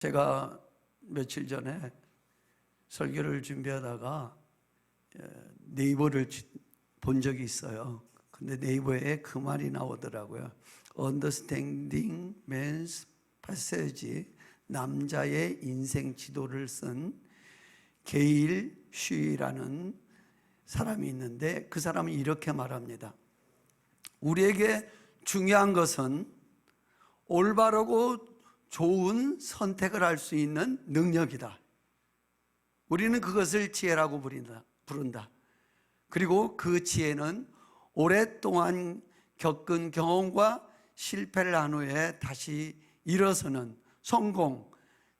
제가 며칠 전에 설교를 준비하다가 네이버를 본 적이 있어요. 근데 네이버에 그 말이 나오더라고요. Understanding Man's Passage, 남자의 인생 지도를 쓴 게일 슈이라는 사람이 있는데, 그 사람은 이렇게 말합니다. 우리에게 중요한 것은 올바르고 좋은 선택을 할 수 있는 능력이다. 우리는 그것을 지혜라고 부른다. 그리고 그 지혜는 오랫동안 겪은 경험과 실패를 한 후에 다시 일어서는 성공,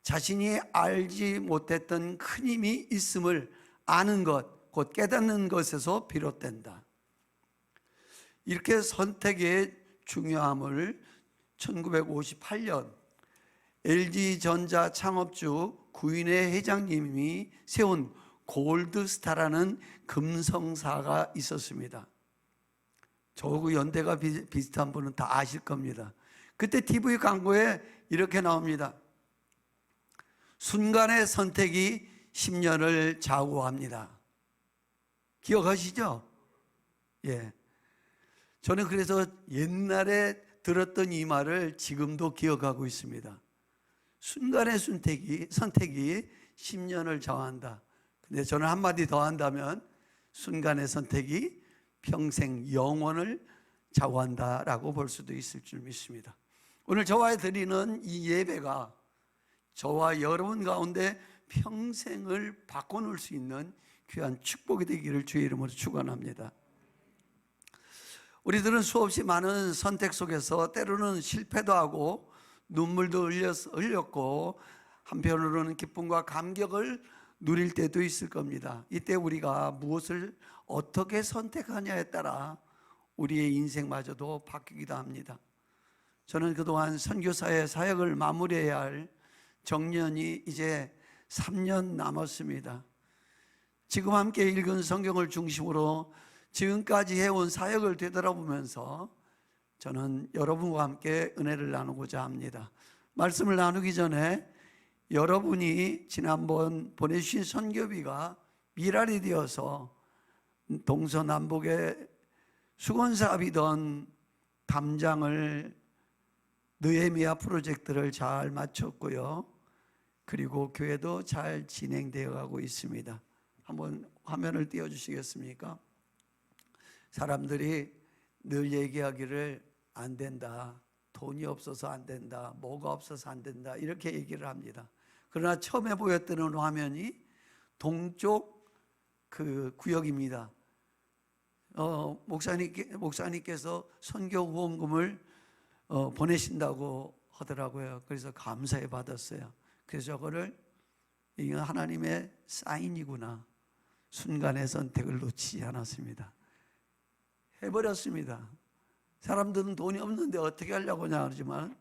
자신이 알지 못했던 큰 힘이 있음을 아는 것, 곧 깨닫는 것에서 비롯된다. 이렇게 선택의 중요함을 1958년 LG전자 창업주 구인회 회장님이 세운 골드스타라는 금성사가 있었습니다. 저하고 연대가 비슷한 분은 다 아실 겁니다. 그때 TV 광고에 이렇게 나옵니다. 순간의 선택이 10년을 좌우합니다. 기억하시죠? 예. 저는 그래서 옛날에 들었던 이 말을 지금도 기억하고 있습니다. 순간의 선택이 10년을 좌우한다. 근데 저는 한마디 더 한다면 순간의 선택이 평생 영원을 좌우한다라고 볼 수도 있을 줄 믿습니다. 오늘 저와 드리는 이 예배가 저와 여러분 가운데 평생을 바꿔놓을 수 있는 귀한 축복이 되기를 주의 이름으로 축원합니다. 우리들은 수없이 많은 선택 속에서 때로는 실패도 하고 눈물도 흘렸고 한편으로는 기쁨과 감격을 누릴 때도 있을 겁니다. 이때 우리가 무엇을 어떻게 선택하냐에 따라 우리의 인생마저도 바뀌기도 합니다. 저는 그동안 선교사의 사역을 마무리해야 할 정년이 이제 3년 남았습니다. 지금 함께 읽은 성경을 중심으로 지금까지 해온 사역을 되돌아보면서 저는 여러분과 함께 은혜를 나누고자 합니다. 말씀을 나누기 전에 여러분이 지난번 보내주신 선교비가 미랄이 되어서 동서남북의 수건사업이던 담장을 느헤미야 프로젝트를 잘 마쳤고요. 그리고 교회도 잘 진행되어 가고 있습니다. 한번 화면을 띄워주시겠습니까? 사람들이 늘 얘기하기를 안 된다, 돈이 없어서 안 된다, 뭐가 없어서 안 된다, 이렇게 얘기를 합니다. 그러나 처음에 보였던 화면이 동쪽 그 구역입니다. 목사님께서 선교 후원금을 보내신다고 하더라고요. 그래서 감사해 받았어요. 그래서 저거를 이건 하나님의 사인이구나, 순간의 선택을 놓치지 않았습니다. 해버렸습니다. 사람들은 돈이 없는데 어떻게 하려고 하지만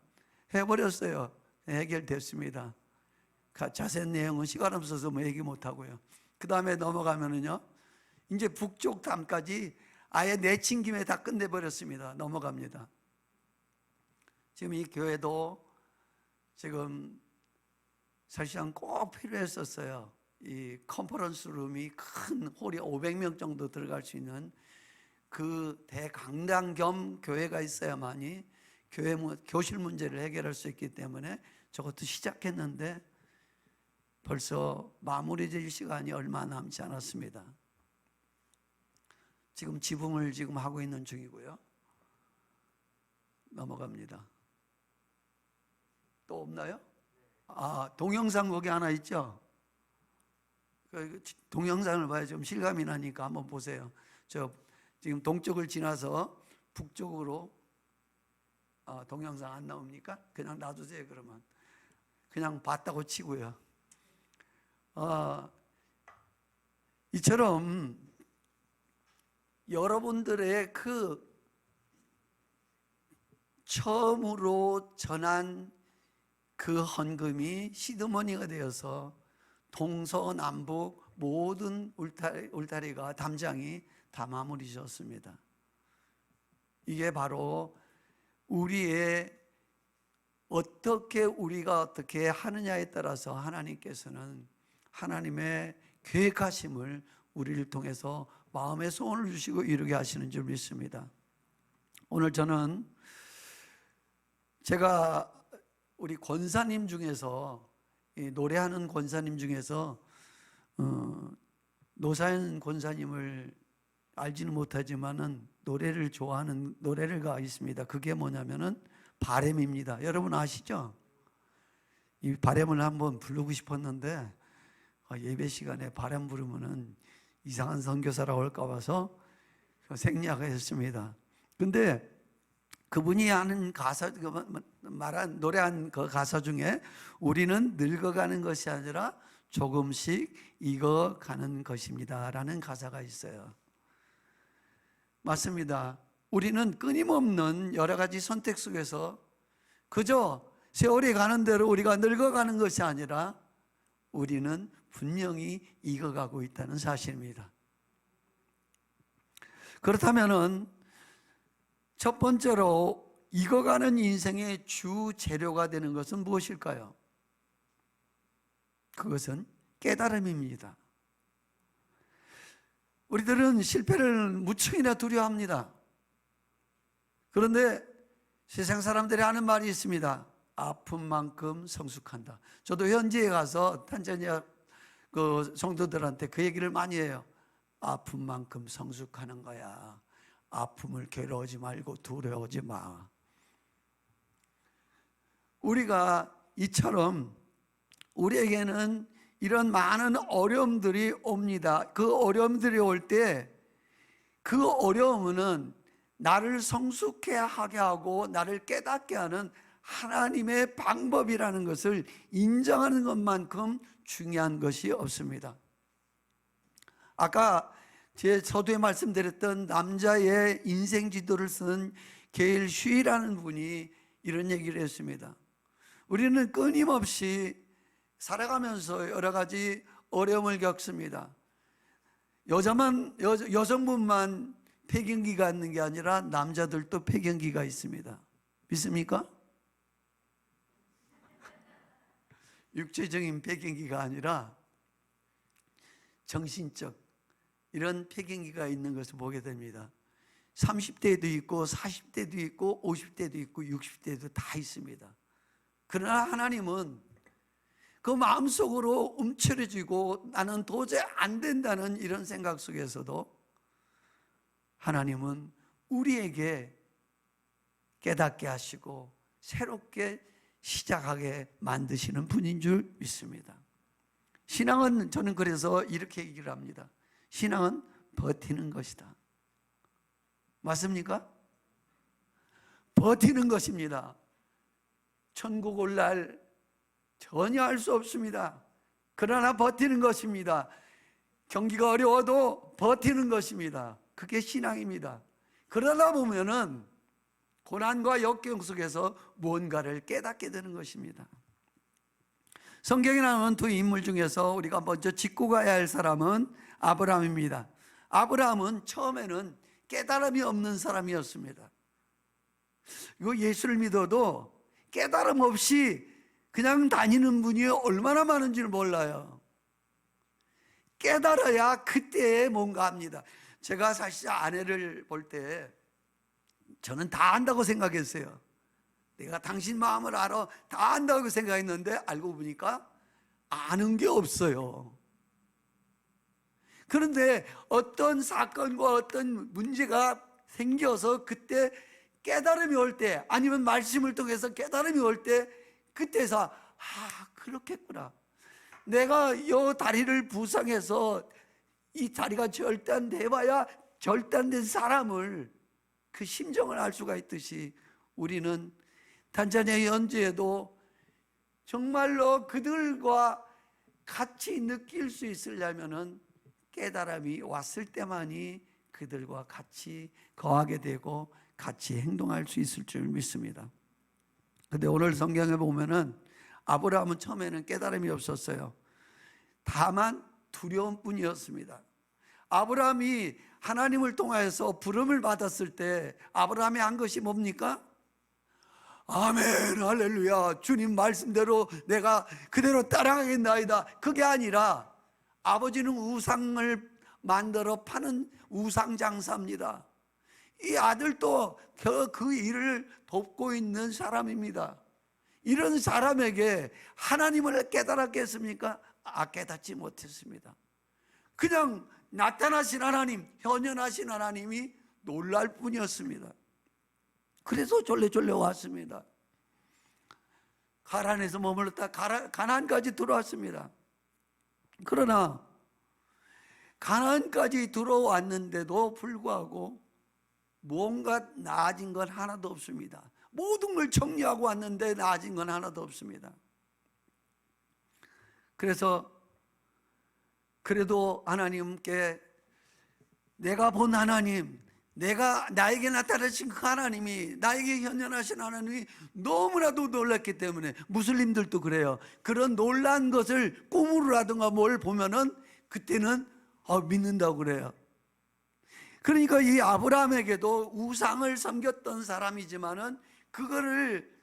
해버렸어요. 해결됐습니다. 자세한 내용은 시간 없어서 뭐 얘기 못하고요. 그 다음에 넘어가면은요, 이제 북쪽 담까지 아예 내친 김에 다 끝내버렸습니다. 넘어갑니다. 지금 이 교회도 지금 사실상 꼭 필요했었어요. 이 컨퍼런스 룸이 큰 홀이 500명 정도 들어갈 수 있는 그 대강당 겸 교회가 있어야만이 교실 문제를 해결할 수 있기 때문에 저것도 시작했는데 벌써 마무리될 시간이 얼마 남지 않았습니다. 지금 지붕을 지금 하고 있는 중이고요. 넘어갑니다. 또 없나요? 동영상 거기 하나 있죠? 동영상을 봐야 좀 실감이 나니까 한번 보세요. 저 지금 동쪽을 지나서 북쪽으로 동영상 안 나옵니까? 그냥 놔두세요. 그러면 그냥 봤다고 치고요. 이처럼 여러분들의 그 처음으로 전한 그 헌금이 시드머니가 되어서 동서남북 모든 울타리가 담장이 다 마무리졌습니다. 이게 바로 우리의 어떻게 우리가 어떻게 하느냐에 따라서 하나님께서는 하나님의 계획하심을 우리를 통해서 마음의 소원을 주시고 이루게 하시는 줄 믿습니다. 오늘 저는 제가 우리 권사님 중에서 노래하는 권사님 중에서 노사연 권사님을 알지는 못하지만은 노래를 좋아하는 노래가 있습니다. 그게 뭐냐면은 바램입니다. 여러분 아시죠? 이 바램을 한번 부르고 싶었는데 예배 시간에 바램 부르면은 이상한 선교사라고 할까 봐서 생략을 했습니다. 근데 그분이 하는 가사, 노래한 그 가사 중에 우리는 늙어가는 것이 아니라 조금씩 익어가는 것입니다 라는 가사가 있어요. 맞습니다. 우리는 끊임없는 여러 가지 선택 속에서 그저 세월이 가는 대로 우리가 늙어가는 것이 아니라 우리는 분명히 익어가고 있다는 사실입니다. 그렇다면은 첫 번째로 익어가는 인생의 주 재료가 되는 것은 무엇일까요? 그것은 깨달음입니다. 우리들은 실패를 무척이나 두려워합니다. 그런데 세상 사람들이 하는 말이 있습니다. 아픈 만큼 성숙한다. 저도 현지에 가서 탄자니아 그 성도들한테 그 얘기를 많이 해요. 아픈 만큼 성숙하는 거야. 아픔을 괴로워하지 말고 두려워하지 마. 우리가 이처럼 우리에게는 이런 많은 어려움들이 옵니다. 그 어려움들이 올 때 그 어려움은 나를 성숙해 하게 하고 나를 깨닫게 하는 하나님의 방법이라는 것을 인정하는 것만큼 중요한 것이 없습니다. 아까 제 서두에 말씀드렸던 남자의 인생 지도를 쓴 게일 쉬라는 분이 이런 얘기를 했습니다. 우리는 끊임없이 살아가면서 여러 가지 어려움을 겪습니다. 여성분만 폐경기가 있는 게 아니라 남자들도 폐경기가 있습니다. 믿습니까? 육체적인 폐경기가 아니라 정신적 이런 폐경기가 있는 것을 보게 됩니다. 30대도 있고 40대도 있고 50대도 있고 60대도 다 있습니다. 그러나 하나님은 그 마음속으로 움츠러지고 나는 도저히 안 된다는 이런 생각 속에서도 하나님은 우리에게 깨닫게 하시고 새롭게 시작하게 만드시는 분인 줄 믿습니다. 신앙은 저는 그래서 이렇게 얘기를 합니다. 신앙은 버티는 것이다. 맞습니까? 버티는 것입니다. 천국 올 날 전혀 알 수 없습니다. 그러나 버티는 것입니다. 경기가 어려워도 버티는 것입니다. 그게 신앙입니다. 그러다 보면은 고난과 역경 속에서 무언가를 깨닫게 되는 것입니다. 성경에 나오는 두 인물 중에서 우리가 먼저 짚고 가야 할 사람은 아브라함입니다. 아브라함은 처음에는 깨달음이 없는 사람이었습니다. 이거 예수를 믿어도 깨달음 없이 그냥 다니는 분이 얼마나 많은지를 몰라요. 깨달아야 그때에 뭔가 합니다. 제가 사실 아내를 볼 때 저는 다 안다고 생각했어요. 내가 당신 마음을 알아 다 안다고 생각했는데 알고 보니까 아는 게 없어요. 그런데 어떤 사건과 어떤 문제가 생겨서 그때 깨달음이 올 때, 아니면 말씀을 통해서 깨달음이 올 때, 그때서 그렇겠구나. 내가 이 다리를 부상해서 이 다리가 절단돼봐야 절단된 사람을 그 심정을 알 수가 있듯이 우리는 탄자니아 현지에도 정말로 그들과 같이 느낄 수 있으려면은 깨달음이 왔을 때만이 그들과 같이 거하게 되고 같이 행동할 수 있을 줄 믿습니다. 그런데 오늘 성경에 보면은 아브라함은 처음에는 깨달음이 없었어요. 다만 두려움뿐이었습니다. 아브라함이 하나님을 통하여서 부름을 받았을 때 아브라함이 한 것이 뭡니까? 아멘 할렐루야 주님 말씀대로 내가 그대로 따라가겠나이다, 그게 아니라 아버지는 우상을 만들어 파는 우상장사입니다. 이 아들도 그 일을 돕고 있는 사람입니다. 이런 사람에게 하나님을 깨달았겠습니까? 깨닫지 못했습니다. 그냥 나타나신 하나님, 현현하신 하나님이 놀랄 뿐이었습니다. 그래서 졸래졸래 왔습니다. 가란에서 머물렀다 가나안까지 들어왔습니다. 그러나 가나안까지 들어왔는데도 불구하고 뭔가 나아진 건 하나도 없습니다. 모든 걸 정리하고 왔는데 나아진 건 하나도 없습니다. 그래서 그래도 하나님께 내가 본 하나님, 내가 나에게 나타나신 그 하나님이, 나에게 현현하신 하나님이 너무나도 놀랐기 때문에, 무슬림들도 그래요. 그런 놀란 것을 꿈으로라든가 뭘 보면은 그때는 믿는다고 그래요. 그러니까 이 아브라함에게도 우상을 섬겼던 사람이지만은 그거를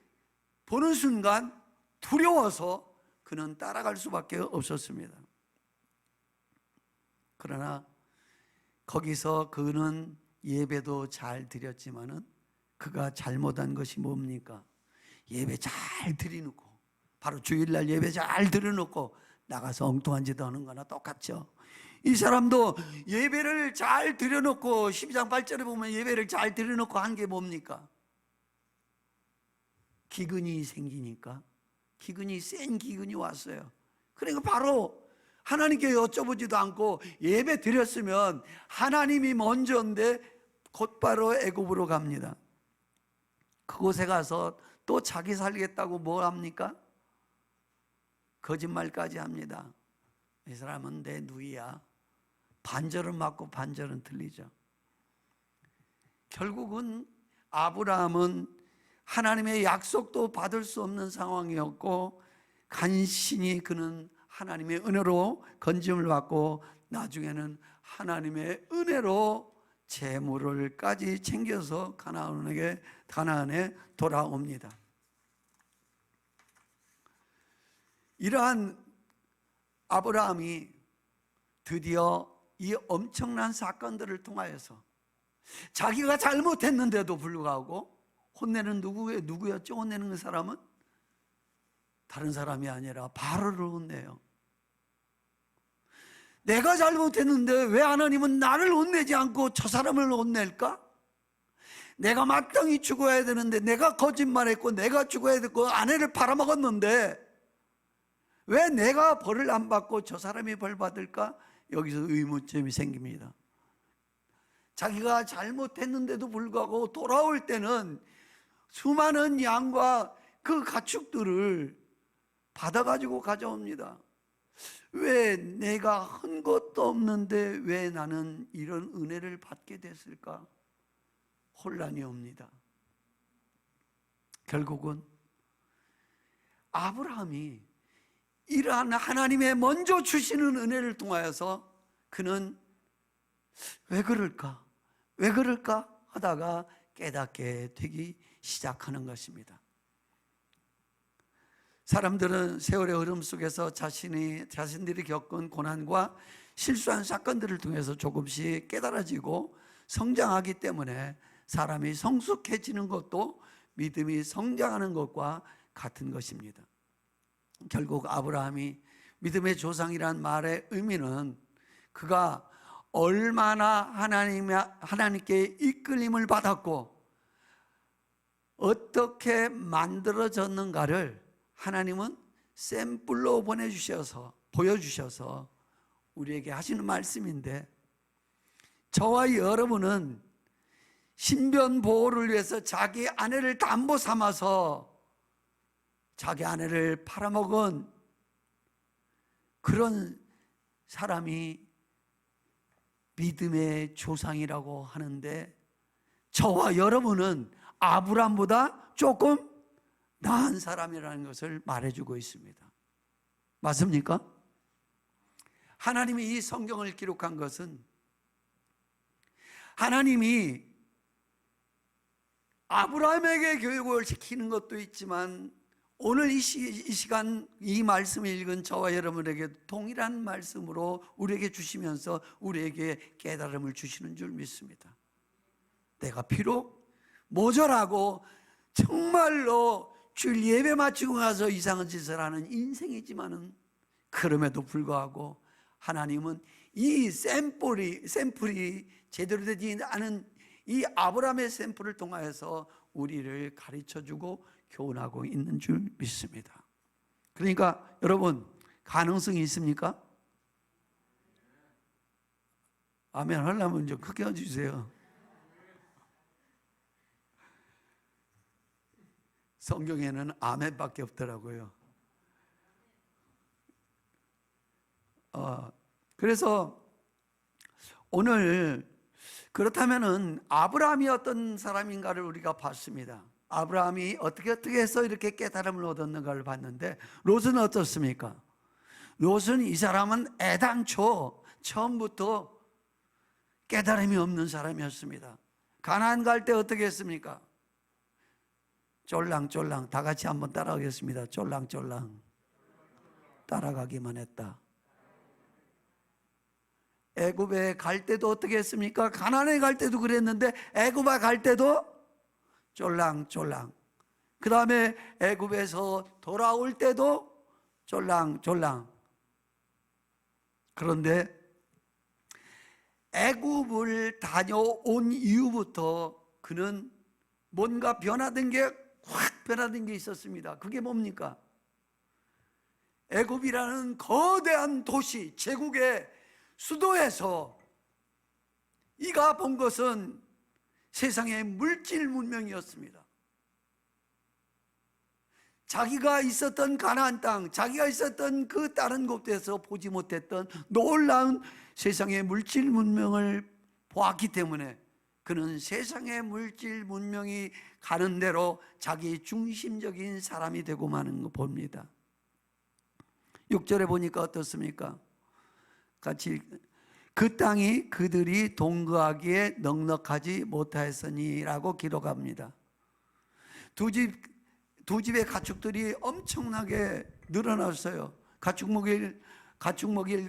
보는 순간 두려워서 그는 따라갈 수밖에 없었습니다. 그러나 거기서 그는 예배도 잘 드렸지만은 그가 잘못한 것이 뭡니까? 예배 잘 드려놓고, 바로 주일날 예배 잘 드려놓고 나가서 엉뚱한 짓 하는 거나 똑같죠. 이 사람도 예배를 잘 드려놓고, 12장 8절에 보면 예배를 잘 드려놓고 한 게 뭡니까? 기근이 생기니까, 기근이 센 기근이 왔어요. 그러니까 바로 하나님께 여쭤보지도 않고 예배 드렸으면 하나님이 먼저인데 곧바로 애굽으로 갑니다. 그곳에 가서 또 자기 살겠다고 뭐 합니까? 거짓말까지 합니다. 이 사람은 내 누이야. 반절은 맞고 반절은 틀리죠. 결국은 아브라함은 하나님의 약속도 받을 수 없는 상황이었고, 간신히 그는 하나님의 은혜로 건짐을 받고 나중에는 하나님의 은혜로 재물을까지 챙겨서 가나안에 돌아옵니다. 이러한 아브라함이 드디어 이 엄청난 사건들을 통하여서 자기가 잘못했는데도 불구하고 혼내는 누구였죠? 혼내는 그 사람은 다른 사람이 아니라 바로를 혼내요. 내가 잘못했는데 왜 하나님은 나를 혼내지 않고 저 사람을 혼낼까? 내가 마땅히 죽어야 되는데, 내가 거짓말했고 내가 죽어야 됐고 아내를 팔아먹었는데 왜 내가 벌을 안 받고 저 사람이 벌 받을까? 여기서 의문점이 생깁니다. 자기가 잘못했는데도 불구하고 돌아올 때는 수많은 양과 그 가축들을 받아가지고 가져옵니다. 왜 내가 한 것도 없는데 왜 나는 이런 은혜를 받게 됐을까? 혼란이 옵니다. 결국은 아브라함이 이러한 하나님의 먼저 주시는 은혜를 통하여서 그는 왜 그럴까? 왜 그럴까? 하다가 깨닫게 되기 시작하는 것입니다. 사람들은 세월의 흐름 속에서 자신들이 겪은 고난과 실수한 사건들을 통해서 조금씩 깨달아지고 성장하기 때문에 사람이 성숙해지는 것도 믿음이 성장하는 것과 같은 것입니다. 결국 아브라함이 믿음의 조상이란 말의 의미는 그가 얼마나 하나님께 이끌림을 받았고 어떻게 만들어졌는가를 하나님은 샘플로 보여주셔서 우리에게 하시는 말씀인데, 저와 여러분은 신변 보호를 위해서 자기 아내를 담보 삼아서 자기 아내를 팔아먹은 그런 사람이 믿음의 조상이라고 하는데, 저와 여러분은 아브라함보다 조금 나은 사람이라는 것을 말해주고 있습니다. 맞습니까? 하나님이 이 성경을 기록한 것은 하나님이 아브라함에게 교육을 시키는 것도 있지만 오늘 이 시간 이 말씀을 읽은 저와 여러분에게 동일한 말씀으로 우리에게 주시면서 우리에게 깨달음을 주시는 줄 믿습니다. 내가 비록 모자라고 정말로 주일 예배 마치고 가서 이상한 짓을 하는 인생이지만은 그럼에도 불구하고 하나님은 이 샘플이 제대로 되지 않은 이 아브라함의 샘플을 통하여서 우리를 가르쳐주고 교훈하고 있는 줄 믿습니다. 그러니까 여러분, 가능성이 있습니까? 아멘 하려면 좀 크게 해주세요. 성경에는 아멘밖에 없더라고요. 그래서 오늘 그렇다면은 아브라함이 어떤 사람인가를 우리가 봤습니다. 아브라함이 어떻게 해서 이렇게 깨달음을 얻었는가를 봤는데, 롯은 어떻습니까? 롯은 이 사람은 애당초 처음부터 깨달음이 없는 사람이었습니다. 가나안 갈 때 어떻게 했습니까? 쫄랑쫄랑. 다 같이 한번 따라하겠습니다. 쫄랑쫄랑 따라가기만 했다. 애굽에 갈 때도 어떻게 했습니까? 가나안에 갈 때도 그랬는데 애굽에 갈 때도 쫄랑쫄랑. 그 다음에 애굽에서 돌아올 때도 쫄랑쫄랑. 그런데 애굽을 다녀온 이후부터 그는 뭔가 변화된 게 확 변화된 게 있었습니다. 그게 뭡니까? 애굽이라는 거대한 도시, 제국의 수도에서 이가 본 것은 세상의 물질 문명이었습니다. 자기가 있었던 가나안 땅, 자기가 있었던 그 다른 곳에서 보지 못했던 놀라운 세상의 물질 문명을 보았기 때문에 그는 세상의 물질 문명이 가는 대로 자기 중심적인 사람이 되고 마는 거 봅니다. 6절에 보니까 어떻습니까? 같이 그 땅이 그들이 동거하기에 넉넉하지 못하였으니라고 기록합니다. 두 집의 가축들이 엄청나게 늘어났어요. 가축 먹일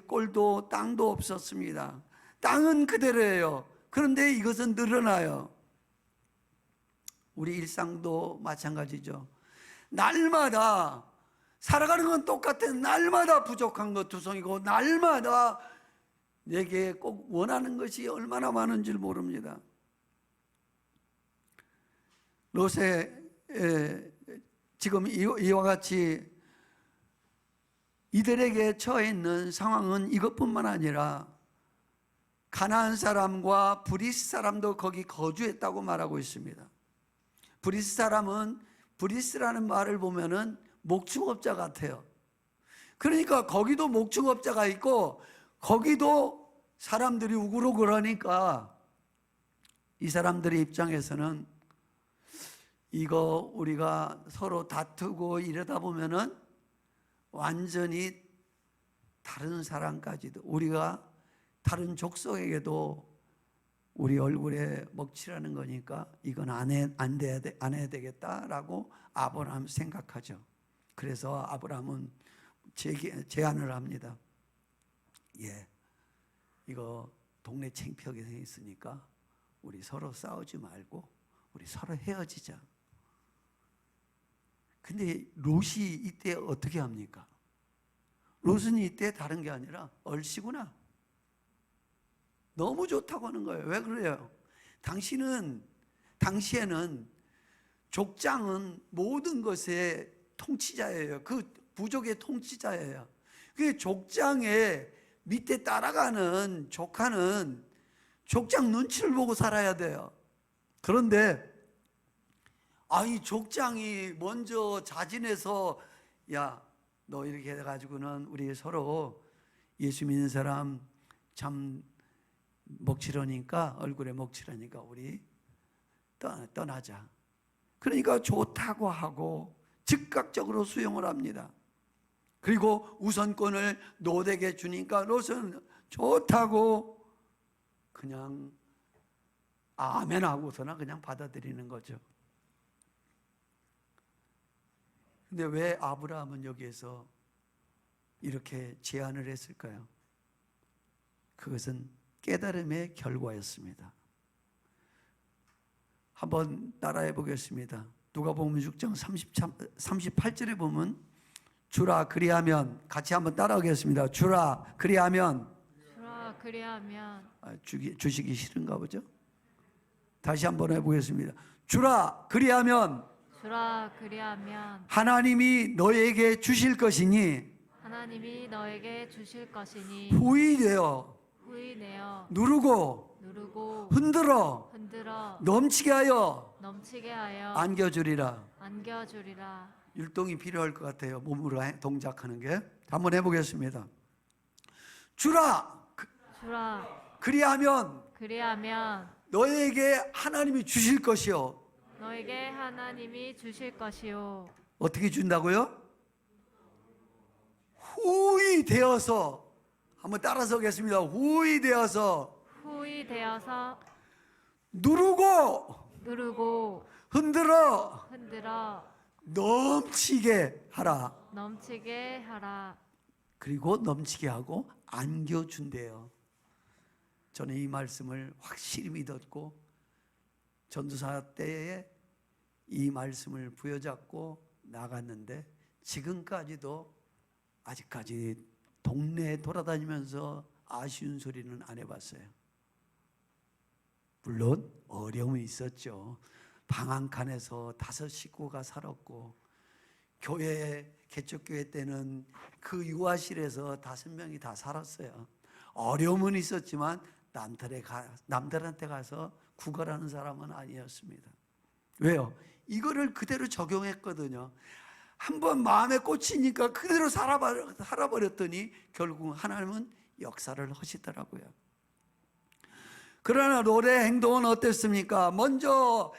꼴도 땅도 없었습니다. 땅은 그대로예요. 그런데 이것은 늘어나요. 우리 일상도 마찬가지죠. 날마다 살아가는 건 똑같은, 날마다 부족한 것 투성이고 날마다 내게 꼭 원하는 것이 얼마나 많은 줄 모릅니다. 롯의 지금 이와 같이 이들에게 처해 있는 상황은 이것뿐만 아니라 가나안 사람과 브리스 사람도 거기 거주했다고 말하고 있습니다. 브리스 사람은, 브리스라는 말을 보면은 목축업자 같아요. 그러니까 거기도 목축업자가 있고 거기도 사람들이 우글우글하니까 이 사람들의 입장에서는 이거 우리가 서로 다투고 이러다 보면은 완전히 다른 사람까지도, 우리가 다른 족속에게도 우리 얼굴에 먹칠하는 거니까 이건 안 해야 되겠다라고 아브라함 생각하죠. 그래서 아브라함은 제안을 합니다. 이거 동네 창피하게 생겼으니까 우리 서로 싸우지 말고 우리 서로 헤어지자. 근데 롯이 이때 어떻게 합니까? 롯은 이때 다른 게 아니라 얼씨구나. 너무 좋다고 하는 거예요. 왜 그래요? 당시에는 족장은 모든 것의 통치자예요. 그 부족의 통치자예요. 그 족장의 밑에 따라가는 조카는 족장 눈치를 보고 살아야 돼요. 그런데 이 족장이 먼저 자진해서 야, 너 이렇게 해가지고는 우리 서로 예수 믿는 사람 참 먹칠하니까, 얼굴에 먹칠하니까 우리 떠나자. 그러니까 좋다고 하고 즉각적으로 수용을 합니다. 그리고 우선권을 롯에게 주니까 롯은 좋다고 그냥 아멘 하고서나 그냥 받아들이는 거죠. 근데 왜 아브라함은 여기에서 이렇게 제안을 했을까요? 그것은 깨달음의 결과였습니다. 한번 따라해 보겠습니다. 누가복음 6장 38절에 보면 주라 그리하면, 같이 한번 따라하겠습니다. 주라 그리하면. 주시기 싫은가 보죠? 다시 한번 해보겠습니다. 주라 그리하면 하나님이 너에게 주실 것이니 후히 되어 누르고 흔들어 넘치게 하여 안겨주리라. 율동이 필요할 것 같아요. 몸으로 동작하는 게. 한번 해보겠습니다. 주라 그리하면 너에게 하나님이 주실 것이요. 어떻게 준다고요? 후히 되어서. 한번 따라서 하겠습니다. 후히 되어서 누르고 흔들어 넘치게 하라. 그리고 넘치게 하고 안겨준대요. 저는 이 말씀을 확실히 믿었고 전도사 때에 이 말씀을 부여잡고 나갔는데 지금까지도 아직까지 동네에 돌아다니면서 아쉬운 소리는 안 해봤어요. 물론 어려움이 있었죠. 방 한 칸에서 5 식구가 살았고, 교회 개척교회 때는 그 유아실에서 5명이 다 살았어요. 어려움은 있었지만 남들한테 가서 구걸하는 사람은 아니었습니다. 왜요? 이거를 그대로 적용했거든요. 한번 마음에 꽂히니까 그대로 살아버렸더니 결국 하나님은 역사를 하시더라고요. 그러나 노래 행동은 어땠습니까? 먼저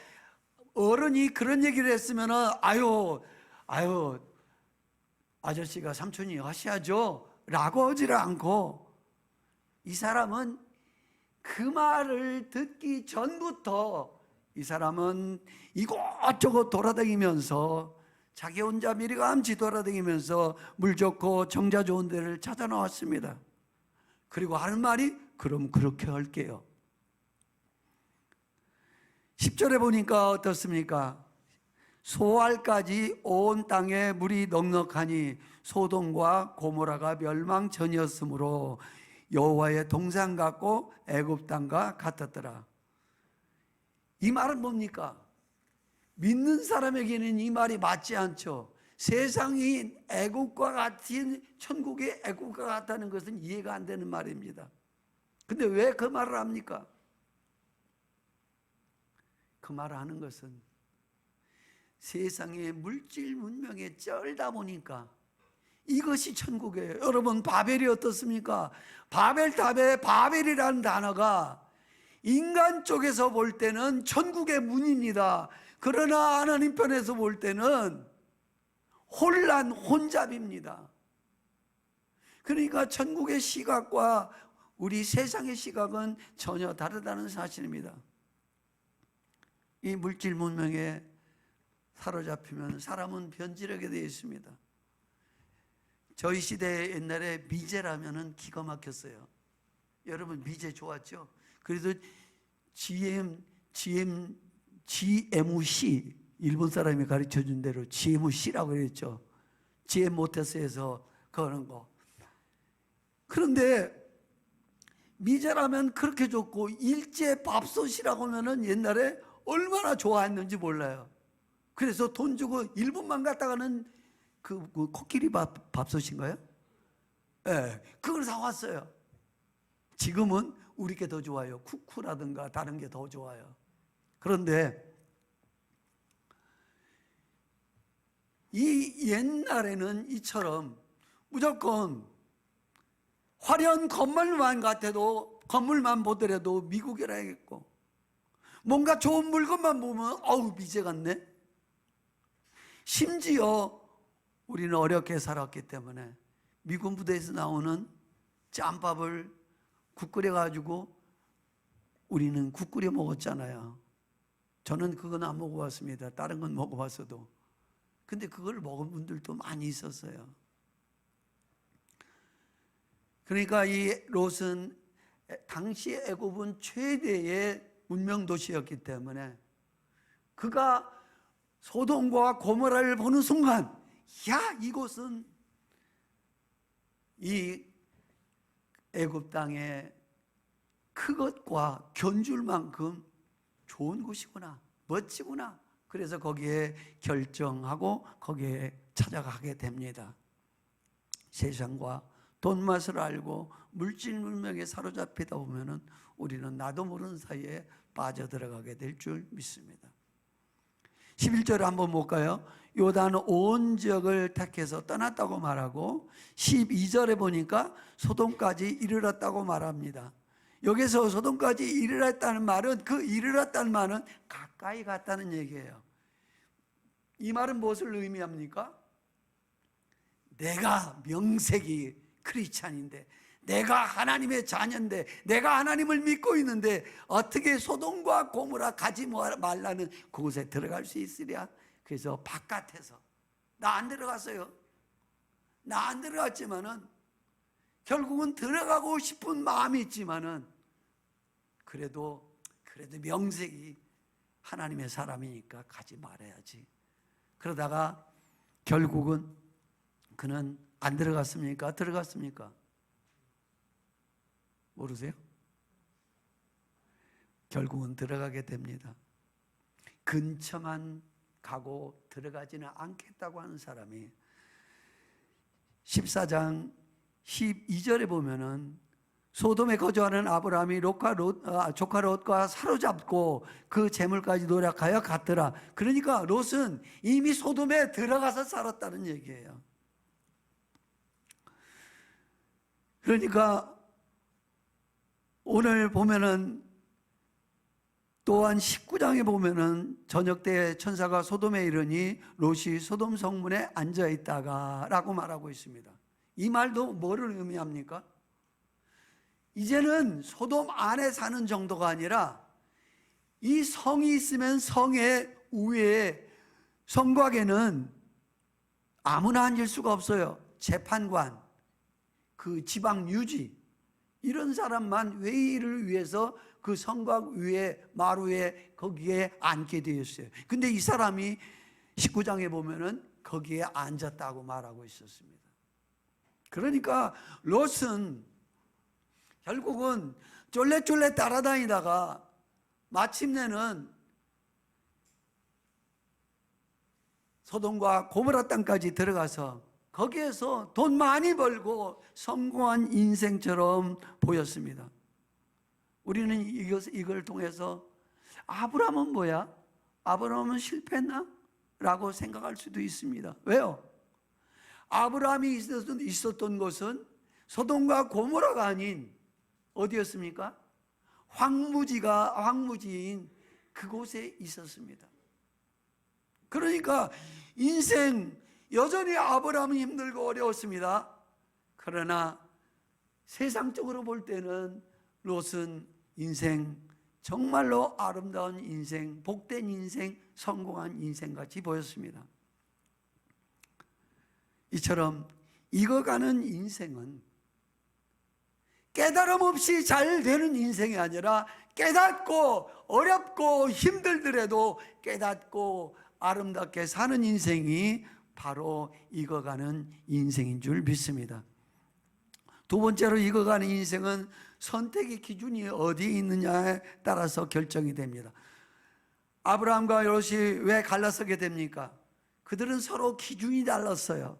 어른이 그런 얘기를 했으면 아유 아저씨가 삼촌이 하셔야죠 라고 하지를 않고, 이 사람은 그 말을 듣기 전부터 이 사람은 이곳저곳 돌아다니면서 자기 혼자 미리감치 돌아다니면서 물 좋고 정자 좋은 데를 찾아 나왔습니다. 그리고 하는 말이 그럼 그렇게 할게요. 10절에 보니까 어떻습니까? 소알까지 온 땅에 물이 넉넉하니 소돔과 고모라가 멸망 전이었으므로 여호와의 동산 같고 애굽 땅과 같았더라. 이 말은 뭡니까? 믿는 사람에게는 이 말이 맞지 않죠. 세상이 애국과 같은, 천국의 애국과 같다는 것은 이해가 안 되는 말입니다. 근데 왜 그 말을 합니까? 그 말을 하는 것은 세상의 물질 문명에 쩔다 보니까 이것이 천국이에요. 여러분, 바벨이 어떻습니까? 바벨탑에 바벨이라는 단어가 인간 쪽에서 볼 때는 천국의 문입니다. 그러나 하나님 편에서 볼 때는 혼잡입니다. 그러니까 천국의 시각과 우리 세상의 시각은 전혀 다르다는 사실입니다. 이 물질 문명에 사로잡히면 사람은 변질하게 되어 있습니다. 저희 시대에 옛날에 미제라면은 기가 막혔어요. 여러분, 미제 좋았죠? 그래도 GMC, 일본 사람이 가르쳐 준 대로 GMC라고 그랬죠. GM 모터스에서 그러는 거. 그런데 미제라면 그렇게 좋고 일제 밥솥이라고 하면은 옛날에 얼마나 좋아했는지 몰라요. 그래서 돈 주고 일본만 갔다가는 그 코끼리 밥솥인가요? 네, 그걸 사왔어요. 지금은 우리 게 더 좋아요. 쿠쿠라든가 다른 게 더 좋아요. 그런데 이 옛날에는 이처럼 무조건 화려한 건물만 보더라도 미국이라 해야겠고, 뭔가 좋은 물건만 보면 어우 미제 같네. 심지어 우리는 어렵게 살았기 때문에 미군 부대에서 나오는 짬밥을 국 끓여가지고 우리는 국 끓여 먹었잖아요. 저는 그건 안 먹어봤습니다. 다른 건 먹어봤어도. 근데 그걸 먹은 분들도 많이 있었어요. 그러니까 이 롯은 당시 애굽은 최대의 문명 도시였기 때문에 그가 소돔과 고모라를 보는 순간, 야, 이곳은 이 애굽 땅의 그것과 견줄 만큼 좋은 곳이구나, 멋지구나. 그래서 거기에 결정하고 거기에 찾아가게 됩니다. 세상과 돈 맛을 알고 물질 문명에 사로잡히다 보면은 우리는 나도 모르는 사이에 빠져들어가게 될 줄 믿습니다. 11절을 한번 볼까요? 요단 온 지역을 택해서 떠났다고 말하고 12절에 보니까 소돔까지 이르렀다고 말합니다. 여기서 소돔까지 이르렀다는 말은, 그 이르렀다는 말은 가까이 갔다는 얘기예요. 이 말은 무엇을 의미합니까? 내가 명색이 크리스찬인데, 내가 하나님의 자녀인데, 내가 하나님을 믿고 있는데 어떻게 소돔과 고모라 가지 말라는 그곳에 들어갈 수 있으랴? 그래서 바깥에서, 나 안 들어갔어요. 나 안 들어갔지만은 결국은 들어가고 싶은 마음이 있지만은 그래도 명색이 하나님의 사람이니까 가지 말아야지. 그러다가 결국은 그는 안 들어갔습니까? 들어갔습니까? 모르세요? 결국은 들어가게 됩니다. 근처만 가고 들어가지는 않겠다고 하는 사람이 14장 12절에 보면은 소돔에 거주하는 아브라함이 조카 롯과 사로잡고 그 재물까지 노력하여 갔더라. 그러니까 롯은 이미 소돔에 들어가서 살았다는 얘기예요. 그러니까 오늘 보면은 또한 19장에 보면은 저녁 때 천사가 소돔에 이르니 롯이 소돔 성문에 앉아 있다가 라고 말하고 있습니다. 이 말도 뭐를 의미합니까? 이제는 소돔 안에 사는 정도가 아니라 이 성이 있으면 성의 우회에 성곽에는 아무나 앉을 수가 없어요. 재판관, 그 지방 유지, 이런 사람만 회의를 위해서 그 성곽 위에 마루 위에 거기에 앉게 되었어요. 근데 이 사람이 19장에 보면은 거기에 앉았다고 말하고 있었습니다. 그러니까 롯은 결국은 쫄래쫄래 따라다니다가 마침내는 소돔과 고모라 땅까지 들어가서 거기에서 돈 많이 벌고 성공한 인생처럼 보였습니다. 우리는 이걸 통해서 아브라함은 뭐야? 아브라함은 실패했나? 라고 생각할 수도 있습니다. 왜요? 아브라함이 있었던 곳은 소돔과 고모라가 아닌 어디였습니까? 황무지인 그곳에 있었습니다. 그러니까 인생 여전히 아브라함은 힘들고 어려웠습니다. 그러나 세상적으로 볼 때는 롯은 인생 정말로 아름다운 인생, 복된 인생, 성공한 인생같이 보였습니다. 이처럼 익어가는 인생은 깨달음 없이 잘 되는 인생이 아니라 깨닫고 어렵고 힘들더라도 깨닫고 아름답게 사는 인생이 바로 익어가는 인생인 줄 믿습니다. 두 번째로 익어가는 인생은 선택의 기준이 어디에 있느냐에 따라서 결정이 됩니다. 아브라함과 롯이 왜 갈라서게 됩니까? 그들은 서로 기준이 달랐어요.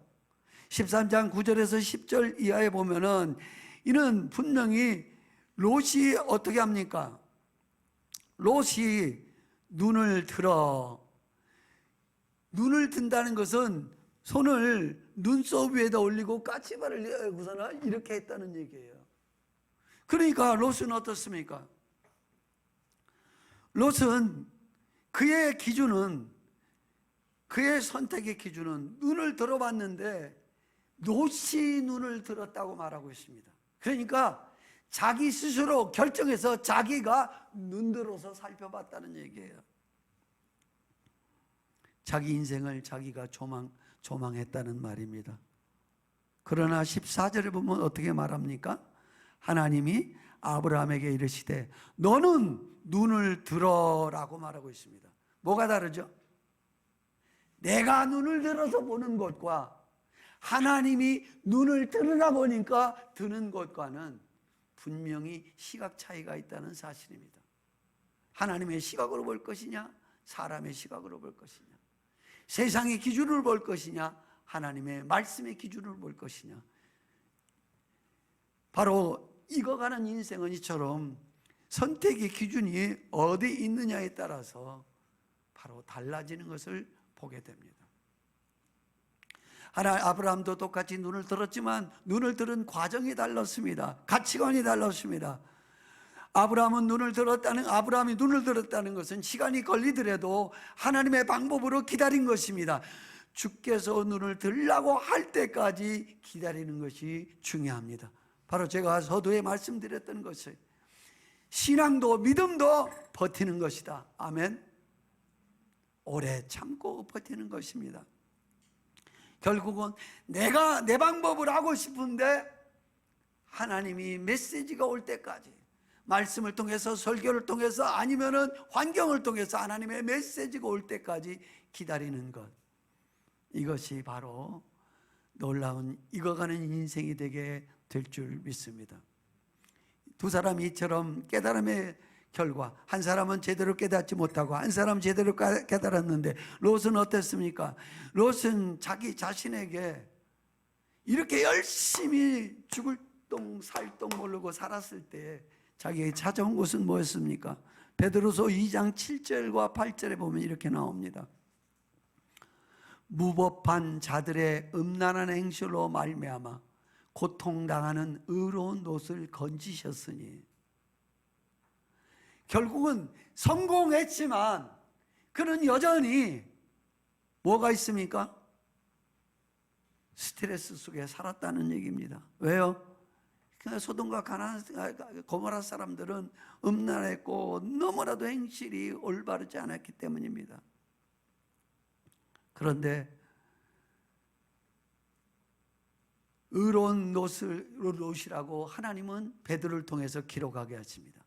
13장 9절에서 10절 이하에 보면은 이는 분명히 롯이 어떻게 합니까? 롯이 눈을 든다는 것은 손을 눈썹 위에다 올리고 까치발을 내고서는 이렇게 했다는 얘기예요. 그러니까 롯은 어떻습니까? 롯은 그의 선택의 기준은 눈을 들어봤는데 롯이 눈을 들었다고 말하고 있습니다. 그러니까 자기 스스로 결정해서 자기가 눈 들어서 살펴봤다는 얘기예요. 자기 인생을 자기가 조망했다는 말입니다. 그러나 14절에 보면 어떻게 말합니까? 하나님이 아브라함에게 이르시되 너는 눈을 들어라고 말하고 있습니다. 뭐가 다르죠? 내가 눈을 들어서 보는 것과 하나님이 눈을 들으라고 보니까 드는 것과는 분명히 시각 차이가 있다는 사실입니다. 하나님의 시각으로 볼 것이냐, 사람의 시각으로 볼 것이냐, 세상의 기준을 볼 것이냐, 하나님의 말씀의 기준을 볼 것이냐. 바로 익어가는 인생은 이처럼 선택의 기준이 어디 있느냐에 따라서 바로 달라지는 것을 보게 됩니다. 아브라함도 똑같이 눈을 들었지만 눈을 들은 과정이 달랐습니다. 가치관이 달랐습니다. 아브라함이 눈을 들었다는 것은 시간이 걸리더라도 하나님의 방법으로 기다린 것입니다. 주께서 눈을 들라고 할 때까지 기다리는 것이 중요합니다. 바로 제가 서두에 말씀드렸던 것을 신앙도 믿음도 버티는 것이다. 아멘. 오래 참고 버티는 것입니다. 결국은 내가 내 방법을 하고 싶은데 하나님이 메시지가 올 때까지, 말씀을 통해서, 설교를 통해서, 아니면은 환경을 통해서 하나님의 메시지가 올 때까지 기다리는 것, 이것이 바로 놀라운 익어가는 인생이 되게 될 줄 믿습니다. 두 사람이 이처럼 깨달음의 결과, 한 사람은 제대로 깨닫지 못하고 한 사람은 제대로 깨달았는데 롯은 어땠습니까? 롯은 자기 자신에게 이렇게 열심히 죽을 똥 살 똥 모르고 살았을 때 자기에게 찾아온 것은 뭐였습니까? 베드로서 2장 7절과 8절에 보면 이렇게 나옵니다. 무법한 자들의 음란한 행실로 말미암아 고통당하는 의로운 롯을 건지셨으니, 결국은 성공했지만 그는 여전히 뭐가 있습니까? 스트레스 속에 살았다는 얘기입니다. 왜요? 소돔과 고모라 사람들은 음란했고 너무나도 행실이 올바르지 않았기 때문입니다. 그런데 의로운 롯이라고 하나님은 베드로를 통해서 기록하게 하십니다.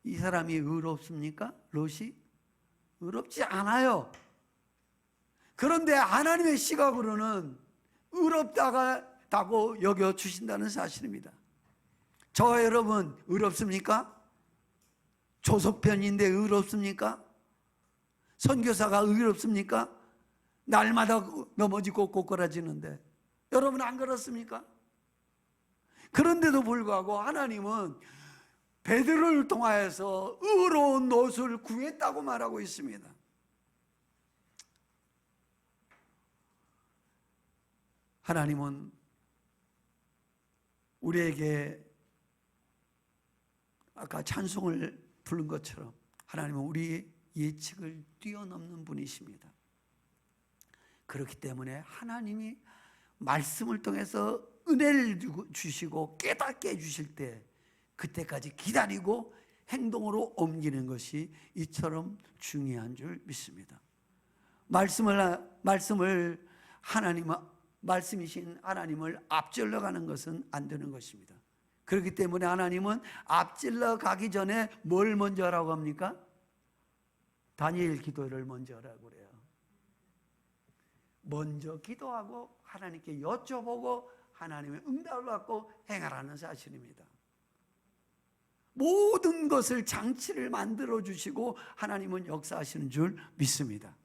이 사람이 의롭습니까? 롯이? 의롭지 않아요. 그런데 하나님의 시각으로는 의롭다고 여겨주신다는 사실입니다. 저와 여러분 의롭습니까? 조석편인데 의롭습니까? 선교사가 의롭습니까? 날마다 넘어지고 꼬꾸라지는데 여러분 안 그렇습니까? 그런데도 불구하고 하나님은 베드로를 통하여서 의로운 롯을 구했다고 말하고 있습니다. 하나님은 우리에게 아까 찬송을 부른 것처럼 하나님은 우리의 예측을 뛰어넘는 분이십니다. 그렇기 때문에 하나님이 말씀을 통해서 은혜를 주시고 깨닫게 해주실 때 그때까지 기다리고 행동으로 옮기는 것이 이처럼 중요한 줄 믿습니다. 말씀이신 하나님을 앞질러 가는 것은 안 되는 것입니다. 그렇기 때문에 하나님은 앞질러 가기 전에 뭘 먼저 하라고 합니까? 다니엘 기도를 먼저 하라고 그래요. 먼저 기도하고 하나님께 여쭤보고 하나님의 응답을 받고 행하라는 사실입니다. 모든 것을 장치를 만들어 주시고 하나님은 역사하시는 줄 믿습니다.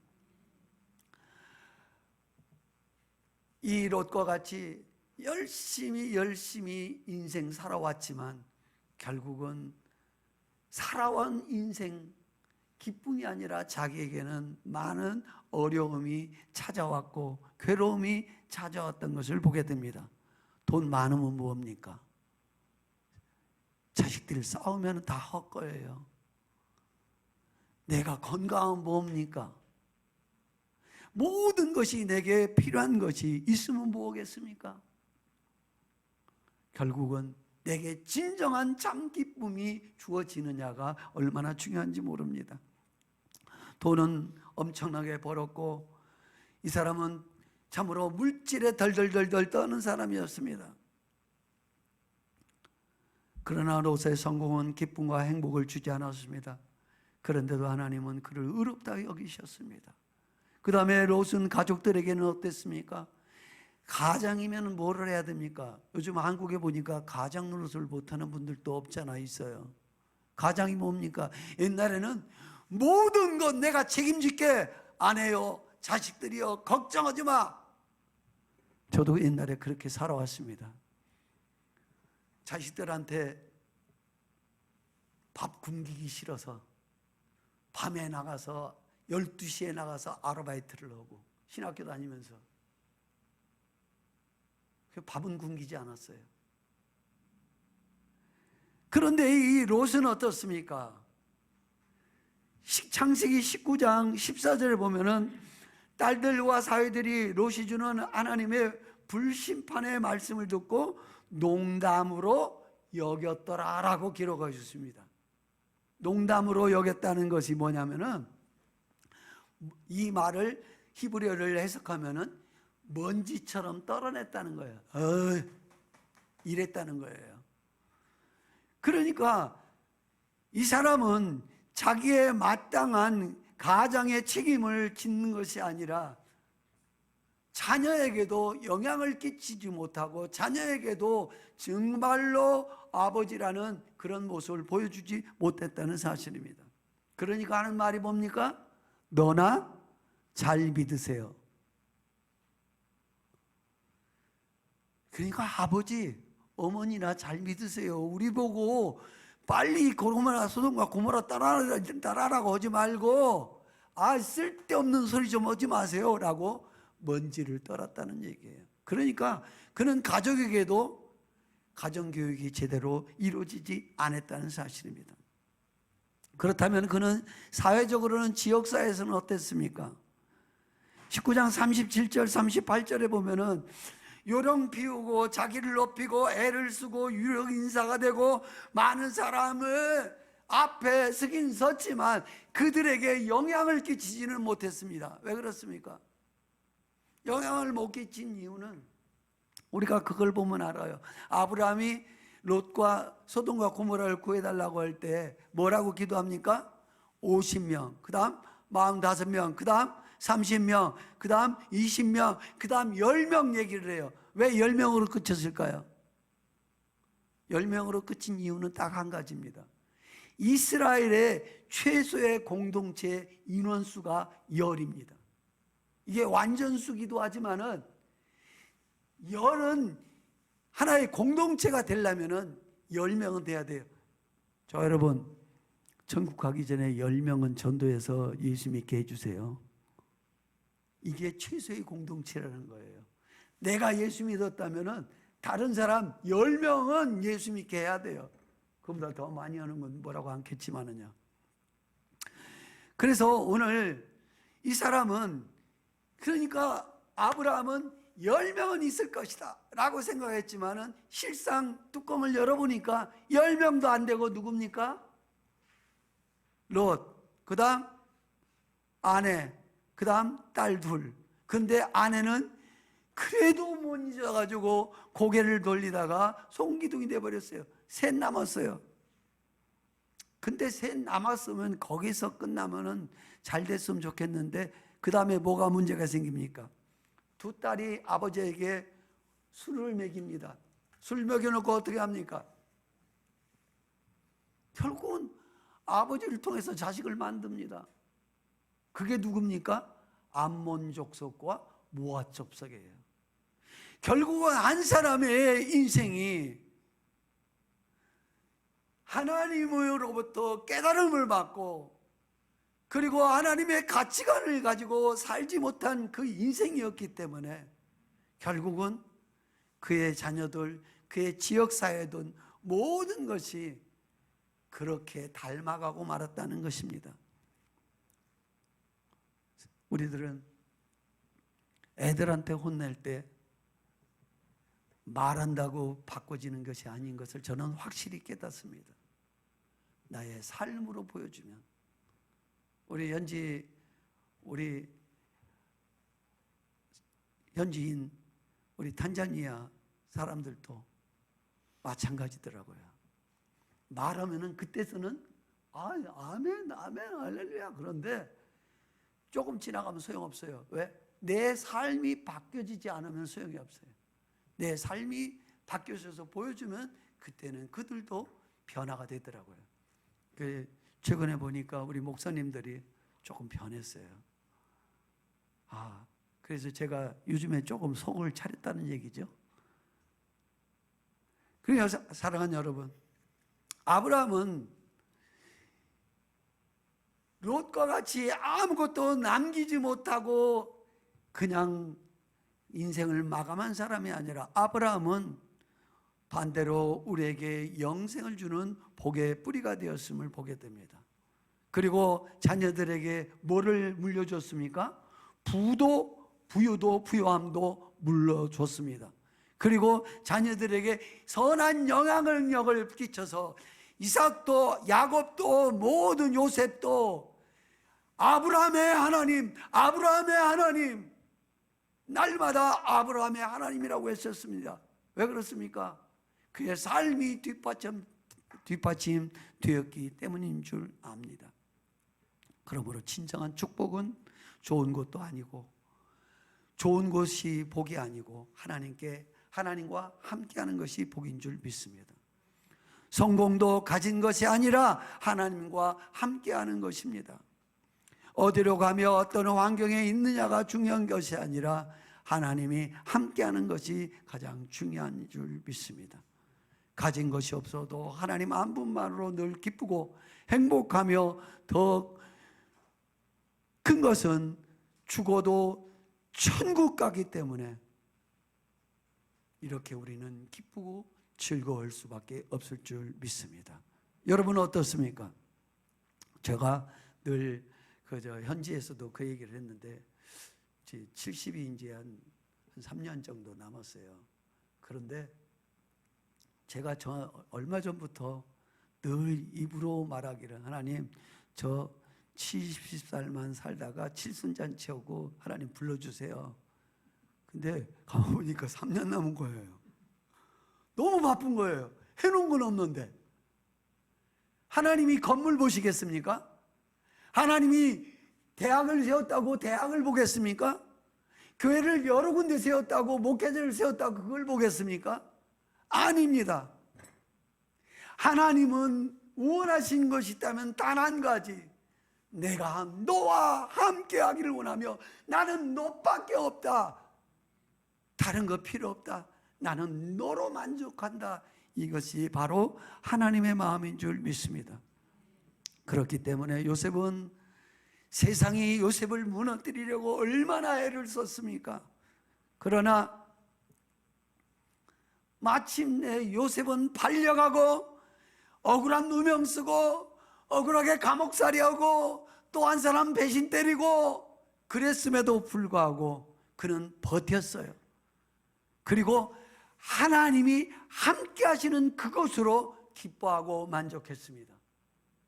이 롯과 같이 열심히 인생 살아왔지만 결국은 살아온 인생 기쁨이 아니라 자기에게는 많은 어려움이 찾아왔고 괴로움이 찾아왔던 것을 보게 됩니다. 돈 많으면 뭡니까? 자식들 싸우면 다 헛거예요. 내가 건강하면 뭡니까? 모든 것이 내게 필요한 것이 있으면 뭐겠습니까? 결국은 내게 진정한 참 기쁨이 주어지느냐가 얼마나 중요한지 모릅니다. 돈은 엄청나게 벌었고, 이 사람은 참으로 물질에 덜덜덜덜 떠는 사람이었습니다. 그러나 롯의 성공은 기쁨과 행복을 주지 않았습니다. 그런데도 하나님은 그를 의롭다 여기셨습니다. 그 다음에 롯은 가족들에게는 어땠습니까? 가장이면 뭐를 해야 됩니까? 요즘 한국에 보니까 가장 노릇을 못하는 분들도 없잖아 있어요. 가장이 뭡니까? 옛날에는 모든 것 내가 책임질게, 아내요, 자식들이요, 걱정하지 마. 저도 옛날에 그렇게 살아왔습니다. 자식들한테 밥 굶기기 싫어서 밤에 나가서 12시에 나가서 아르바이트를 하고 신학교 다니면서 밥은 굶기지 않았어요. 그런데 이 롯은 어떻습니까? 창세기 19장 14절에 보면은 딸들과 사위들이 롯이 주는 하나님의 불심판의 말씀을 듣고 농담으로 여겼더라라고 기록하고 있습니다. 농담으로 여겼다는 것이 뭐냐면은 이 말을 히브리어를 해석하면은 먼지처럼 떨어냈다는 거예요. 이랬다는 거예요. 그러니까 이 사람은 자기의 마땅한 가장의 책임을 짓는 것이 아니라 자녀에게도 영향을 끼치지 못하고 자녀에게도 정말로 아버지라는 그런 모습을 보여주지 못했다는 사실입니다. 그러니까 하는 말이 뭡니까? 너나 잘 믿으세요. 그러니까 아버지, 어머니나 잘 믿으세요. 우리 보고 빨리 소돔과 고모라 따라라고 하지 말고 쓸데없는 소리 좀 하지 마세요 라고 먼지를 떨었다는 얘기예요. 그러니까 그는 가족에게도 가정교육이 제대로 이루어지지 않았다는 사실입니다. 그렇다면 그는 사회적으로는 지역사회에서는 어땠습니까? 19장 37절 38절에 보면은 요령 피우고 자기를 높이고 애를 쓰고 유력 인사가 되고 많은 사람을 앞에 서긴 섰지만 그들에게 영향을 끼치지는 못했습니다. 왜 그렇습니까? 영향을 못 끼친 이유는 우리가 그걸 보면 알아요. 아브라함이 롯과 소돔과 고모라를 구해달라고 할 때 뭐라고 기도합니까? 50명, 그 다음 45명, 그 다음 30명, 그 다음 20명, 그 다음 10명 얘기를 해요. 왜 10명으로 그쳤을까요? 10명으로 그친 이유는 딱 한 가지입니다. 이스라엘의 최소의 공동체 인원수가 10입니다. 이게 완전수기도 하지만은 10은 하나의 공동체가 되려면은 10명은 돼야 돼요. 저 여러분, 천국 가기 전에 10명은 전도해서 예수 믿게 해주세요. 이게 최소의 공동체라는 거예요. 내가 예수 믿었다면은 다른 사람 10명은 예수 믿게 해야 돼요. 그보다 더 많이 하는 건 뭐라고 않겠지만은요. 그래서 오늘 이 사람은, 그러니까 아브라함은 10명은 있을 것이다 라고 생각했지만은 실상 뚜껑을 열어보니까 10명도 안 되고 누굽니까? 롯, 그 다음 아내, 그 다음 딸 둘. 근데 아내는 그래도 못 잊어가지고 고개를 돌리다가 송기둥이 돼버렸어요. 셋 남았어요. 근데 셋 남았으면 거기서 끝나면은 잘 됐으면 좋겠는데 그 다음에 뭐가 문제가 생깁니까? 두 딸이 아버지에게 술을 먹입니다. 술 먹여놓고 어떻게 합니까? 결국은 아버지를 통해서 자식을 만듭니다. 그게 누굽니까? 암몬 족속과 모압 족속이에요. 결국은 한 사람의 인생이 하나님으로부터 깨달음을 받고 그리고 하나님의 가치관을 가지고 살지 못한 그 인생이었기 때문에 결국은 그의 자녀들, 그의 지역사회든 모든 것이 그렇게 닮아가고 말았다는 것입니다. 우리들은 애들한테 혼낼 때 말한다고 바꿔지는 것이 아닌 것을 저는 확실히 깨닫습니다. 나의 삶으로 보여주면. 우리 연지 우리 현지인, 우리 탄자니아 사람들도 마찬가지더라고요. 말하면은 그때서는 아멘, 아멘, 할렐루야. 그런데 조금 지나가면 소용없어요. 왜? 내 삶이 바뀌어지지 않으면 소용이 없어요. 내 삶이 바뀌어져서 보여주면 그때는 그들도 변화가 되더라고요. 최근에 보니까 우리 목사님들이 조금 변했어요. 그래서 제가 요즘에 조금 속을 차렸다는 얘기죠. 그래서 사랑하는 여러분, 아브라함은 롯과 같이 아무것도 남기지 못하고 그냥 인생을 마감한 사람이 아니라 아브라함은 반대로 우리에게 영생을 주는 복의 뿌리가 되었음을 보게 됩니다. 그리고 자녀들에게 뭐를 물려줬습니까? 부유도 부요함도 물려줬습니다. 그리고 자녀들에게 선한 영향력을 끼쳐서 이삭도 야곱도 모든 요셉도 아브라함의 하나님, 아브라함의 하나님, 날마다 아브라함의 하나님이라고 했었습니다. 왜 그렇습니까? 그의 삶이 뒷받침 되었기 때문인 줄 압니다. 그러므로 진정한 축복은 좋은 것도 아니고 좋은 것이 복이 아니고 하나님과 함께하는 것이 복인 줄 믿습니다. 성공도 가진 것이 아니라 하나님과 함께하는 것입니다. 어디로 가며 어떤 환경에 있느냐가 중요한 것이 아니라 하나님이 함께하는 것이 가장 중요한 줄 믿습니다. 가진 것이 없어도 하나님 한 분만으로 늘 기쁘고 행복하며 더 큰 것은 죽어도 천국 가기 때문에 이렇게 우리는 기쁘고 즐거울 수밖에 없을 줄 믿습니다. 여러분은 어떻습니까? 제가 늘 현지에서도 그 얘기를 했는데 70이 이제 한 3년 정도 남았어요. 그런데 제가 얼마 전부터 늘 입으로 말하기를, 하나님 저 70살만 살다가 칠순잔치 하고 하나님 불러주세요. 근데 가보니까 3년 남은 거예요. 너무 바쁜 거예요. 해놓은 건 없는데. 하나님이 건물 보시겠습니까? 하나님이 대학을 세웠다고 대학을 보겠습니까? 교회를 여러 군데 세웠다고, 목회자를 세웠다고 그걸 보겠습니까? 아닙니다. 하나님은 원하신 것이 있다면 단 한 가지, 내가 너와 함께 하기를 원하며 나는 너밖에 없다, 다른 거 필요 없다, 나는 너로 만족한다. 이것이 바로 하나님의 마음인 줄 믿습니다. 그렇기 때문에 요셉은 세상이 요셉을 무너뜨리려고 얼마나 애를 썼습니까? 그러나 마침내 요셉은 팔려가고 억울한 누명 쓰고 억울하게 감옥살이하고 또 한 사람 배신 때리고 그랬음에도 불구하고 그는 버텼어요. 그리고 하나님이 함께 하시는 그것으로 기뻐하고 만족했습니다.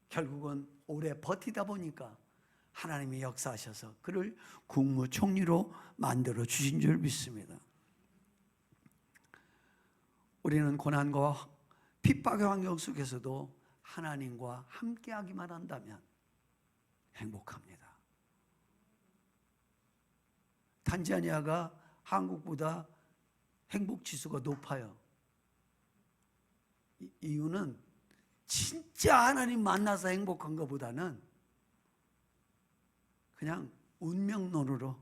결국은 오래 버티다 보니까 하나님이 역사하셔서 그를 국무총리로 만들어 주신 줄 믿습니다. 우리는 고난과 핍박의 환경 속에서도 하나님과 함께하기만 한다면 행복합니다. 탄자니아가 한국보다 행복지수가 높아요. 이유는 진짜 하나님 만나서 행복한 것보다는 그냥 운명론으로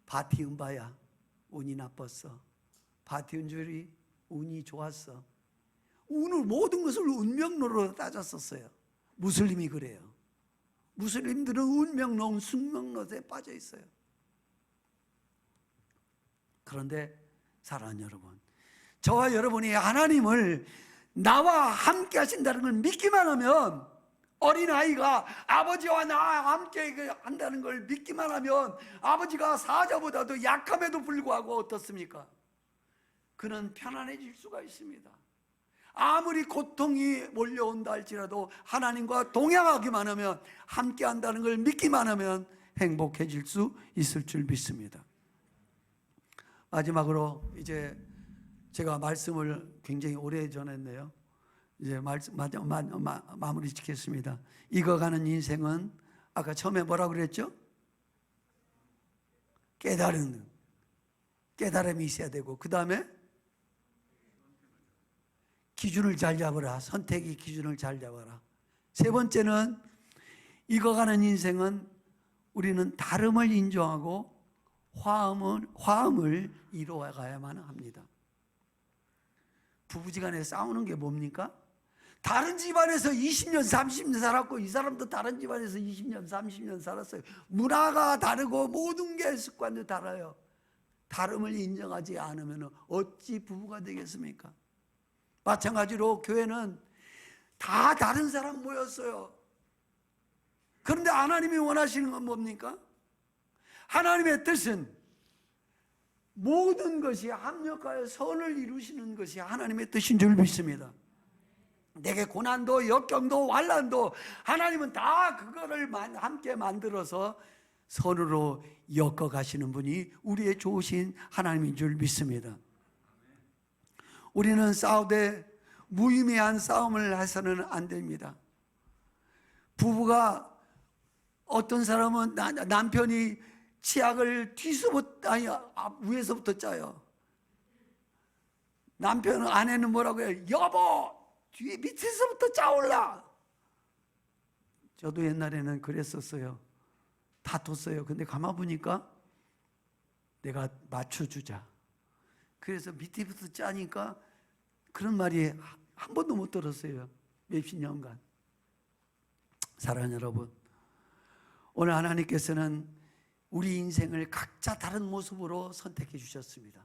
바티운 바야 운이 나빴어, 바티운 줄이 운이 좋았어, 오늘 모든 것을 운명론으로 따졌었어요. 무슬림이 그래요. 무슬림들은 운명론, 숙명론에 빠져 있어요. 그런데 사랑하는 여러분, 저와 여러분이 하나님을 나와 함께 하신다는 걸 믿기만 하면, 어린아이가 아버지와 나와 함께 한다는 걸 믿기만 하면 아버지가 사자보다도 약함에도 불구하고 어떻습니까? 그는 편안해질 수가 있습니다. 아무리 고통이 몰려온다 할지라도 하나님과 동행하기만 하면, 함께 한다는 걸 믿기만 하면 행복해질 수 있을 줄 믿습니다. 마지막으로 이제 제가 말씀을 굉장히 오래 전했네요. 이제 마무리 짓겠습니다. 익어가는 인생은 아까 처음에 뭐라고 그랬죠? 깨달음이 있어야 되고, 그 다음에 기준을 잘 잡아라. 선택의 기준을 잘 잡아라. 세 번째는 익어가는 인생은 우리는 다름을 인정하고 화음을 이루어가야만 합니다. 부부지간에 싸우는 게 뭡니까? 다른 집안에서 20년, 30년 살았고 이 사람도 다른 집안에서 20년, 30년 살았어요. 문화가 다르고 모든 게 습관도 달라요. 다름을 인정하지 않으면 어찌 부부가 되겠습니까? 마찬가지로 교회는 다 다른 사람 모였어요. 그런데 하나님이 원하시는 건 뭡니까? 하나님의 뜻은 모든 것이 합력하여 선을 이루시는 것이 하나님의 뜻인 줄 믿습니다. 내게 고난도 역경도 환난도 하나님은 다 그거를 함께 만들어서 선으로 엮어 가시는 분이 우리의 좋으신 하나님인 줄 믿습니다. 우리는 싸우되 무의미한 싸움을 해서는 안 됩니다. 부부가 어떤 사람은 남편이 치약을 위에서부터 짜요. 남편은 아내는 뭐라고 해요? 여보, 뒤에 밑에서부터 짜올라. 저도 옛날에는 그랬었어요. 다퉜어요. 근데 가만 보니까 내가 맞춰주자. 그래서 밑에부터 짜니까 그런 말이 한 번도 못 들었어요. 몇십 년간. 사랑하는 여러분, 오늘 하나님께서는 우리 인생을 각자 다른 모습으로 선택해 주셨습니다.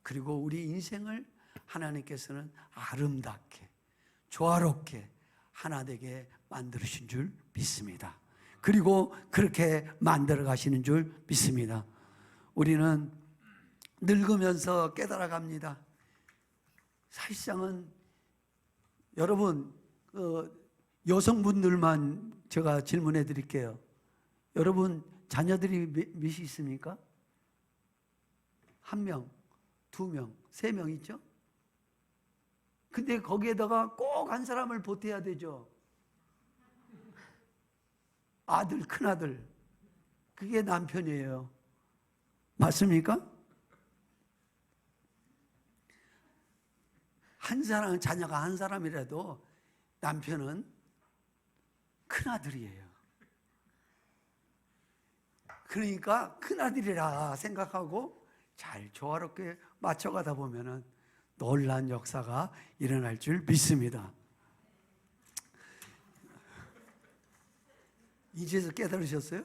그리고 우리 인생을 하나님께서는 아름답게, 조화롭게 하나 되게 만드신 줄 믿습니다. 그리고 그렇게 만들어 가시는 줄 믿습니다. 우리는 늙으면서 깨달아 갑니다. 사실상은 여러분, 여성분들만 제가 질문해 드릴게요. 여러분 자녀들이 몇이 있습니까? 1명, 2명, 3명 있죠? 근데 거기에다가 꼭 한 사람을 보태야 되죠. 아들, 큰아들. 그게 남편이에요. 맞습니까? 한 사람, 자녀가 한 사람이라도 남편은 큰아들이에요. 그러니까 큰아들이라 생각하고 잘 조화롭게 맞춰가다 보면은 놀라운 역사가 일어날 줄 믿습니다. 이제서 깨달으셨어요?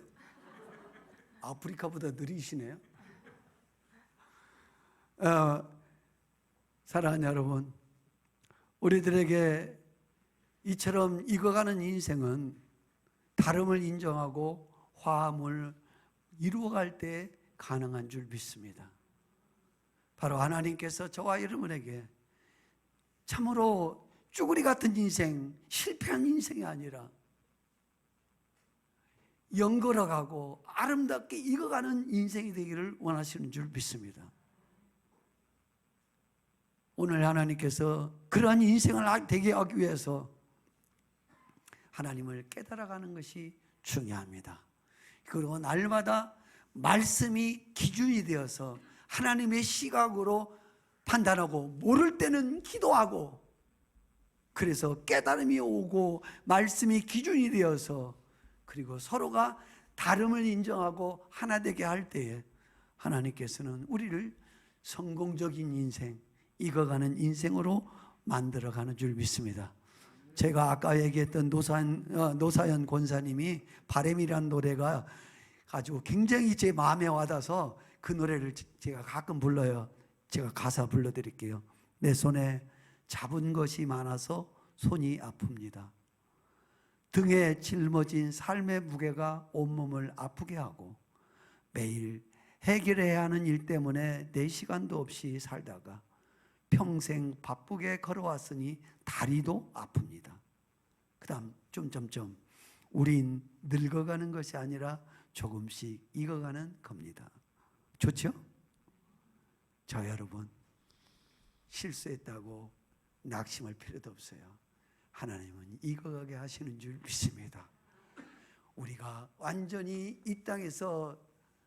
아프리카보다 느리시네요. 사랑하는 여러분, 우리들에게 이처럼 익어가는 인생은 다름을 인정하고 화합을 이루어갈 때 가능한 줄 믿습니다. 바로 하나님께서 저와 여러분에게 참으로 쭈구리 같은 인생, 실패한 인생이 아니라 연걸어가고 아름답게 익어가는 인생이 되기를 원하시는 줄 믿습니다. 오늘 하나님께서 그러한 인생을 되게 하기 위해서 하나님을 깨달아가는 것이 중요합니다. 그리고 날마다 말씀이 기준이 되어서 하나님의 시각으로 판단하고, 모를 때는 기도하고, 그래서 깨달음이 오고 말씀이 기준이 되어서, 그리고 서로가 다름을 인정하고 하나 되게 할 때에 하나님께서는 우리를 성공적인 인생, 익어가는 인생으로 만들어가는 줄 믿습니다. 제가 아까 얘기했던 노사연 권사님이 바램이라는 노래가 가지고 굉장히 제 마음에 와닿아서 그 노래를 제가 가끔 불러요. 제가 가사 불러드릴게요. 내 손에 잡은 것이 많아서 손이 아픕니다. 등에 짊어진 삶의 무게가 온몸을 아프게 하고, 매일 해결해야 하는 일 때문에 내 시간도 없이 살다가 평생 바쁘게 걸어왔으니 다리도 아픕니다. 그 다음 우린 늙어가는 것이 아니라 조금씩 익어가는 겁니다. 좋죠? 저 여러분, 실수했다고 낙심할 필요도 없어요. 하나님은 익어가게 하시는 줄 믿습니다. 우리가 완전히 이 땅에서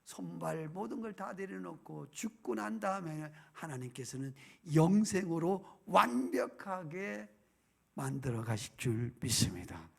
손발 모든 걸 다 내려놓고 죽고 난 다음에 하나님께서는 영생으로 완벽하게 만들어 가실 줄 믿습니다.